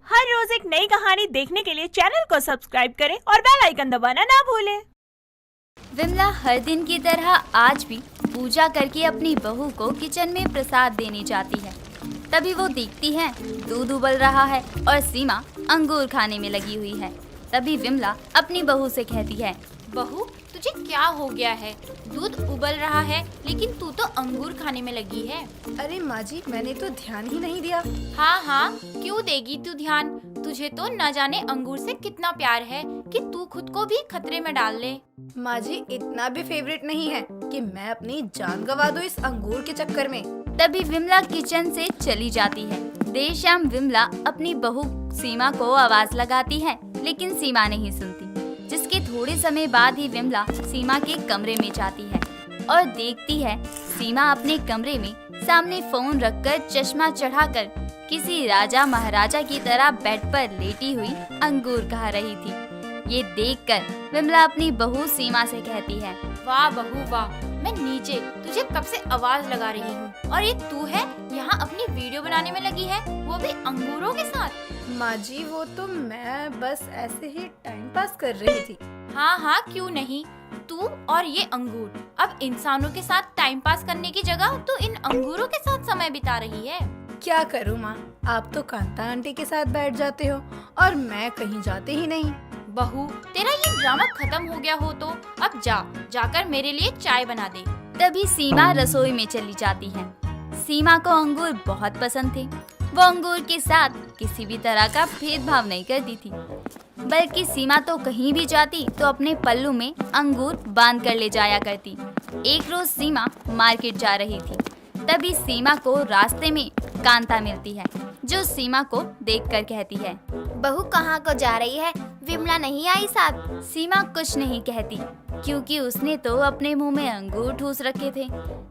हर रोज एक नई कहानी देखने के लिए चैनल को सब्सक्राइब करें और बेल आइकन दबाना ना भूलें। विमला हर दिन की तरह आज भी पूजा करके अपनी बहू को किचन में प्रसाद देने जाती है। तभी वो देखती है दूध उबल रहा है और सीमा अंगूर खाने में लगी हुई है। तभी विमला अपनी बहू से कहती है, बहू तुझे क्या हो गया है? दूध उबल रहा है लेकिन तू तो अंगूर खाने में लगी है। अरे माँ जी, मैंने तो ध्यान ही नहीं दिया। हाँ, क्यों देगी तू ध्यान? तुझे तो न जाने अंगूर से कितना प्यार है कि तू खुद को भी खतरे में डाल ले। माँ जी, इतना भी फेवरेट नहीं है कि मैं अपनी जान गवा दूं इस अंगूर के चक्कर में। तभी विमला किचन से चली जाती है। देर शाम विमला अपनी बहू सीमा को आवाज लगाती है, लेकिन सीमा नहीं सुनती। जिसके थोड़े समय बाद ही विमला सीमा के कमरे में जाती है और देखती है सीमा अपने कमरे में सामने फोन रखकर चश्मा चढ़ाकर किसी राजा महाराजा की तरह बेड पर लेटी हुई अंगूर खा रही थी। ये देखकर विमला अपनी बहू सीमा से कहती है, वाह बहू वाह, मैं नीचे तुझे कब से आवाज लगा रही हूँ और ये तू है यहाँ अपनी वीडियो बनाने में लगी है, वो भी अंगूरों के साथ। माँ जी, वो तो मैं बस ऐसे ही टाइम पास कर रही थी। हाँ, क्यों नहीं। तू और ये अंगूर अब इंसानों के साथ टाइम पास करने की जगह तो इन अंगूरों के साथ समय बिता रही है। क्या करूँ माँ, आप तो कांता आंटी के साथ बैठ जाते हो और मैं कहीं जाते ही नहीं। बहू तेरा ये ड्रामा खत्म हो गया हो तो अब जाकर मेरे लिए चाय बना दे। तभी सीमा रसोई में चली जाती है। सीमा को अंगूर बहुत पसंद थे। वो अंगूर के साथ किसी भी तरह का भेदभाव नहीं करती थी, बल्कि सीमा तो कहीं भी जाती तो अपने पल्लू में अंगूर बांध कर ले जाया करती। एक रोज सीमा मार्केट जा रही थी। तभी सीमा को रास्ते में कांता मिलती है, जो सीमा को देखकर कहती है, बहू कहाँ को जा रही है? विमला नहीं आई साथ? सीमा कुछ नहीं कहती, क्योंकि उसने तो अपने मुंह में अंगूर ठूस रखे थे,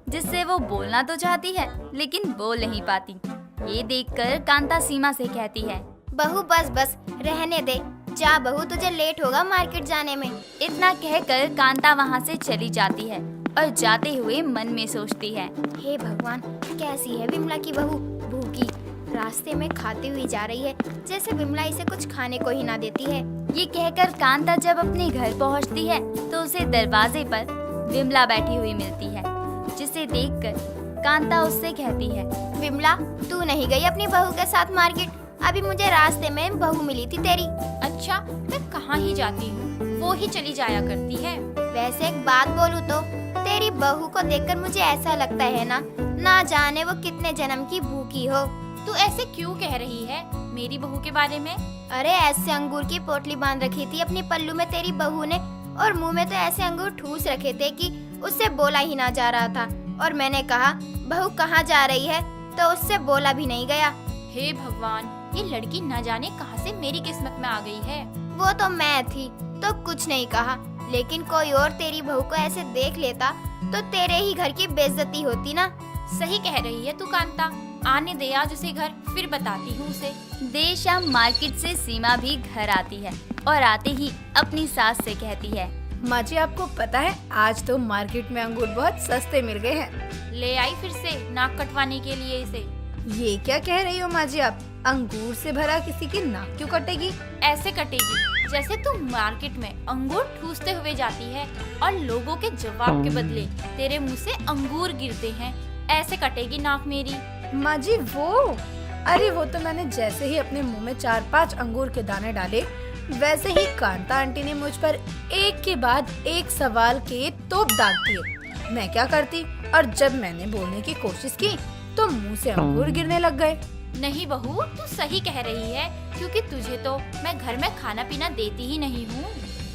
जिससे वो बोलना तो चाहती है लेकिन बोल नहीं पाती। ये देखकर कांता सीमा से कहती है, बहू बस रहने दे, जा बहू, तुझे लेट होगा मार्केट जाने में। इतना कहकर कांता वहाँ से चली जाती है और जाते हुए मन में सोचती है, हे भगवान, कैसी है विमला की बहू, भूखी रास्ते में खाती हुई जा रही है, जैसे विमला इसे कुछ खाने को ही ना देती है। ये कहकर कांता जब अपने घर पहुँचती है तो उसे दरवाजे पर विमला बैठी हुई मिलती है, जिसे देखकर कांता उससे कहती है, विमला तू नहीं गई अपनी बहू के साथ मार्केट? अभी मुझे रास्ते में बहू मिली थी तेरी। अच्छा, मैं कहाँ ही जाती हूँ, वो ही चली जाया करती है। वैसे एक बात बोलूँ तो तेरी बहू को देखकर मुझे ऐसा लगता है ना जाने वो कितने जन्म की भूखी हो। तू ऐसे क्यों कह रही है मेरी बहू के बारे में? अरे ऐसे अंगूर की पोटली बांध रखी थी अपनी पल्लू में तेरी बहू ने, और मुंह में तो ऐसे अंगूर ठूस रखे थे कि उससे बोला ही ना जा रहा था। और मैंने कहा बहू कहाँ जा रही है, तो उससे बोला भी नहीं गया। हे भगवान, ये लड़की न जाने कहाँ से मेरी किस्मत में आ गई है। वो तो मैं थी तो कुछ नहीं कहा, लेकिन कोई और तेरी बहू को ऐसे देख लेता तो तेरे ही घर की बेइज्जती होती ना। सही कह रही है तू कांता, आने दे आज उसे घर, फिर बताती हूँ उसे। देर शाम मार्केट से सीमा भी घर आती है और आते ही अपनी सास से कहती है, माँ जी, आपको पता है आज तो मार्केट में अंगूर बहुत सस्ते मिल गए हैं। ले आई फिर से नाक कटवाने के लिए इसे। ये क्या कह रही हो माँ जी आप? अंगूर से भरा किसी की नाक क्यों कटेगी? ऐसे कटेगी जैसे तू मार्केट में अंगूर ठूसते हुए जाती है और लोगों के जवाब के बदले तेरे मुंह से अंगूर गिरते हैं, ऐसे कटेगी नाक मेरी। माँ जी अरे वो तो मैंने जैसे ही अपने मुंह में 4-5 अंगूर के दाने डाले, वैसे ही कांता आंटी ने मुझ पर एक के बाद एक सवाल के तोप दाग दिए। मैं क्या करती, और जब मैंने बोलने की कोशिश की तो मुंह से अंगूर गिरने लग गए। नहीं बहू, तू सही कह रही है, क्योंकि तुझे तो मैं घर में खाना पीना देती ही नहीं हूँ।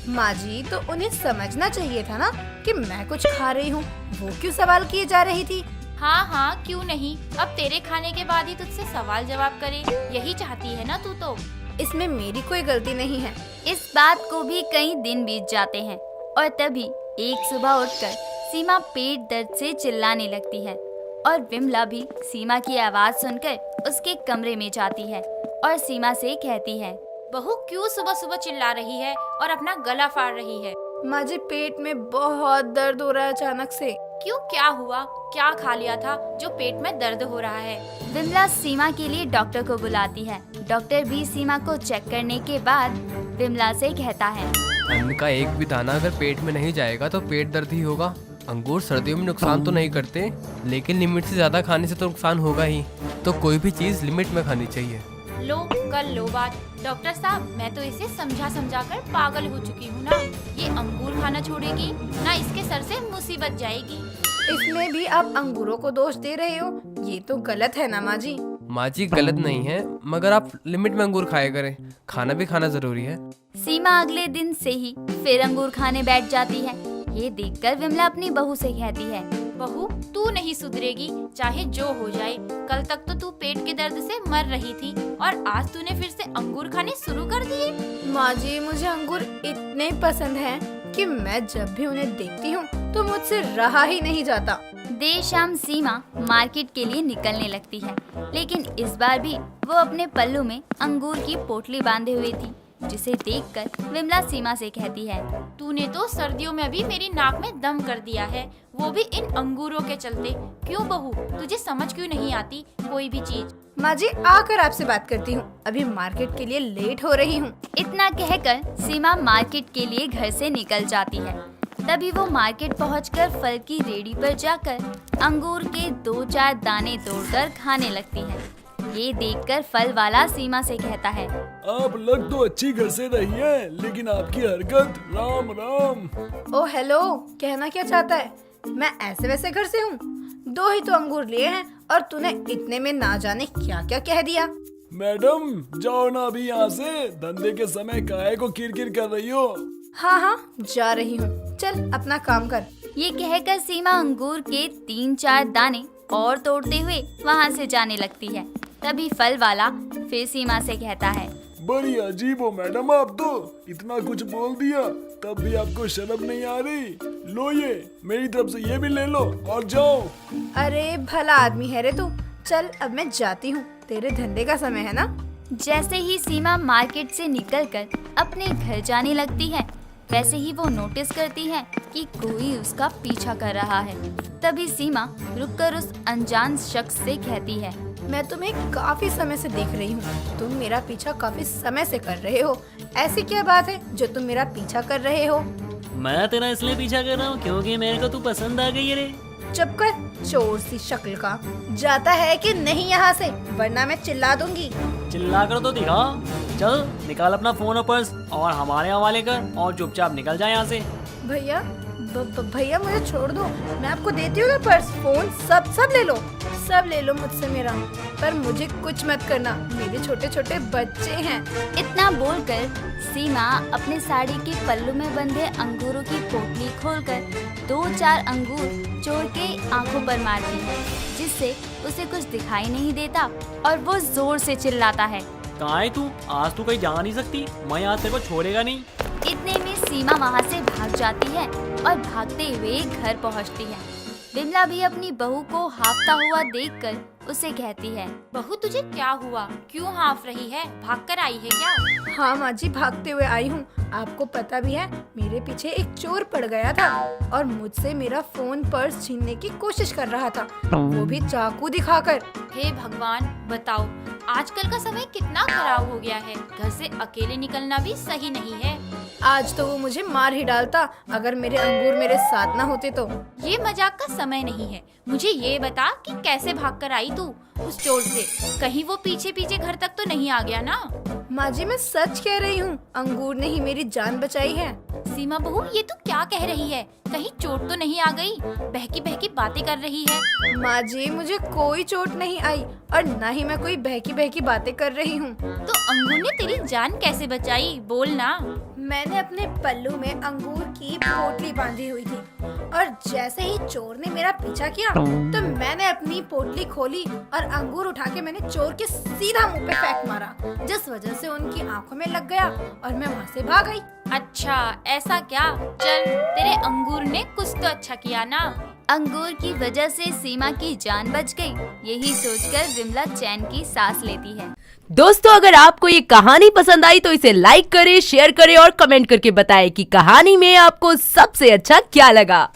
माँ जी, तो उन्हें समझना चाहिए था ना कि मैं कुछ खा रही हूँ। वो क्यों सवाल किए जा रही थी? हाँ, क्यों नहीं। अब तेरे खाने के बाद ही तुझसे सवाल जवाब करे, यही चाहती है ना तू तो। इसमें मेरी कोई गलती नहीं है। इस बात को भी कई दिन बीत जाते हैं और तभी एक सुबह उठकर सीमा पेट दर्द से चिल्लाने लगती है और विमला भी सीमा की आवाज सुनकर उसके कमरे में जाती है और सीमा से कहती है, बहू क्यों सुबह सुबह चिल्ला रही है और अपना गला फाड़ रही है? माँ जी, पेट में बहुत दर्द हो रहा है अचानक से। क्यों, क्या हुआ? क्या खा लिया था जो पेट में दर्द हो रहा है। विमला सीमा के लिए डॉक्टर को बुलाती है। डॉक्टर भी सीमा को चेक करने के बाद विमला से कहता है, अन्न का एक भी दाना अगर पेट में नहीं जाएगा तो पेट दर्द ही होगा। अंगूर सर्दियों में नुकसान तो नहीं करते, लेकिन लिमिट से ज्यादा खाने से तो नुकसान होगा ही। तो कोई भी चीज लिमिट में खानी चाहिए। लो कर लो बात। डॉक्टर साहब, मैं तो इसे समझा कर पागल हो चुकी हूँ ना। ये अंगूर खाना छोड़ेगी ना, इसके सर से मुसीबत जाएगी। इसमें भी आप अंगूरों को दोष दे रहे हो, ये तो गलत है ना माँ जी। माँ जी गलत नहीं है, मगर आप लिमिट में अंगूर खाया करें। खाना भी खाना जरूरी है। सीमा अगले दिन से ही फिर अंगूर खाने बैठ जाती है। ये देखकर विमला अपनी बहू से कहती है, बहू तू नहीं सुधरेगी, चाहे जो हो जाए। कल तक तो तू पेट के दर्द से मर रही थी और आज तूने फिर से अंगूर खाने शुरू कर दिए। माँ जी, मुझे अंगूर इतने पसंद हैं कि मैं जब भी उन्हें देखती हूँ तो मुझसे रहा ही नहीं जाता। देर शाम सीमा मार्केट के लिए निकलने लगती है, लेकिन इस बार भी वो अपने पल्लू में अंगूर की पोटली बांधे हुई थी, जिसे देखकर विमला सीमा से कहती है, तूने तो सर्दियों में भी मेरी नाक में दम कर दिया है, वो भी इन अंगूरों के चलते। क्यों बहू, तुझे समझ क्यों नहीं आती कोई भी चीज? माँ जी, आकर आपसे बात करती हूँ, अभी मार्केट के लिए लेट हो रही हूँ। इतना कहकर सीमा मार्केट के लिए घर से निकल जाती है। तभी वो मार्केट पहुंचकर फल की रेडी पर जाकर अंगूर के 2-4 दाने तोड़कर खाने लगती है। ये देखकर फल वाला सीमा से कहता है, आप लग तो अच्छी घर से रही है, लेकिन आपकी हरकत राम राम। ओ हेलो, कहना क्या चाहता है? मैं ऐसे वैसे घर से हूँ, 2 ही तो अंगूर लिए हैं और तूने इतने में ना जाने क्या क्या कह दिया। मैडम जाओ ना अभी यहाँ से, धंधे के समय काहे को किरकिर कर रही हो। हाँ हाँ, जा रही हूँ, चल अपना काम कर। ये कहकर सीमा अंगूर के 3-4 दाने और तोड़ते हुए वहाँ से जाने लगती है। तभी फल वाला फिर सीमा से कहता है, बड़ी अजीब हो मैडम, आप तो इतना कुछ बोल दिया तब भी आपको शर्म नहीं आ रही। लो ये मेरी तरफ से ये भी ले लो और जाओ। अरे भला आदमी है रे तू, चल अब मैं जाती हूँ, तेरे धंधे का समय है ना। जैसे ही सीमा मार्केट से निकलकर अपने घर जाने लगती है, वैसे ही वो नोटिस करती है कि कोई उसका पीछा कर रहा है। तभी सीमा रुककर उस अनजान शख्स से कहती है, मैं तुम्हें काफी समय से देख रही हूँ, तुम मेरा पीछा काफी समय से कर रहे हो। ऐसी क्या बात है जो तुम मेरा पीछा कर रहे हो? मैं तेरा इसलिए पीछा कर रहा हूँ क्योंकि मेरे को तू पसंद आ गई है रे। चुप कर, चोर सी शक्ल का। जाता है कि नहीं यहाँ से, वरना मैं चिल्ला दूंगी। चिल्ला कर तो दिखा। चल निकाल अपना फोन और पर्स और हमारे हवाले कर और चुपचाप निकल जाए यहाँ से। भैया भैया मुझे छोड़ दो, मैं आपको देती हूँ ना पर्स, फोन, सब ले लो मुझसे मेरा, पर मुझे कुछ मत करना, मेरे छोटे छोटे बच्चे हैं। इतना बोलकर सीमा अपने साड़ी के पल्लू में बंधे अंगूरों की पोटली खोलकर 2-4 अंगूर चोर के आंखों पर मारती है, जिससे उसे कुछ दिखाई नहीं देता और वो जोर से चिल्लाता है, कहाँ है तू? आज तू कहीं जा नहीं सकती, मैं यहाँ तेरे को छोड़ेगा नहीं। इतने में सीमा वहाँ से भाग जाती है और भागते हुए घर पहुँचती है। विमला भी अपनी बहू को हाफता हुआ देखकर उसे कहती है, बहू तुझे क्या हुआ, क्यों हाफ रही है, भाग कर आई है क्या? हाँ माँ जी, भागते हुए आई हूँ। आपको पता भी है मेरे पीछे एक चोर पड़ गया था और मुझसे मेरा फोन पर्स छीनने की कोशिश कर रहा था, वो भी चाकू दिखाकर। हे भगवान, बताओ आजकल का समय कितना खराब हो गया है, घर से अकेले निकलना भी सही नहीं है। आज तो वो मुझे मार ही डालता अगर मेरे अंगूर मेरे साथ ना होते तो। ये मजाक का समय नहीं है, मुझे ये बता कि कैसे भाग कर आई तू उस चोर से, कहीं वो पीछे पीछे घर तक तो नहीं आ गया ना? माँ जी, मैं सच कह रही हूँ, अंगूर ने ही मेरी जान बचाई है। सीमा बहू, ये तू क्या कह रही है, कहीं चोट तो नहीं आ गई? बहकी बहकी बातें कर रही है। माँ जी, मुझे कोई चोट नहीं आई और न ही मैं कोई बहकी बहकी बातें कर रही हूँ। तो अंगूर ने तेरी जान कैसे बचाई, बोल ना। मैंने अपने पल्लू में अंगूर की पोटली बांधी हुई थी और जैसे ही चोर ने मेरा पीछा किया तो मैंने अपनी पोटली खोली और अंगूर उठा के मैंने चोर के सीधा मुंह पे फेंक मारा, जिस वजह से उनकी आंखों में लग गया और मैं वहाँ से भाग गई। अच्छा ऐसा क्या, चल तेरे अंगूर ने कुछ तो अच्छा किया ना। अंगूर की वजह से सीमा की जान बच गई, यही सोचकर विमला चैन की सांस लेती है। दोस्तों, अगर आपको ये कहानी पसंद आई तो इसे लाइक करें, शेयर करें और कमेंट करके बताएं कि कहानी में आपको सबसे अच्छा क्या लगा।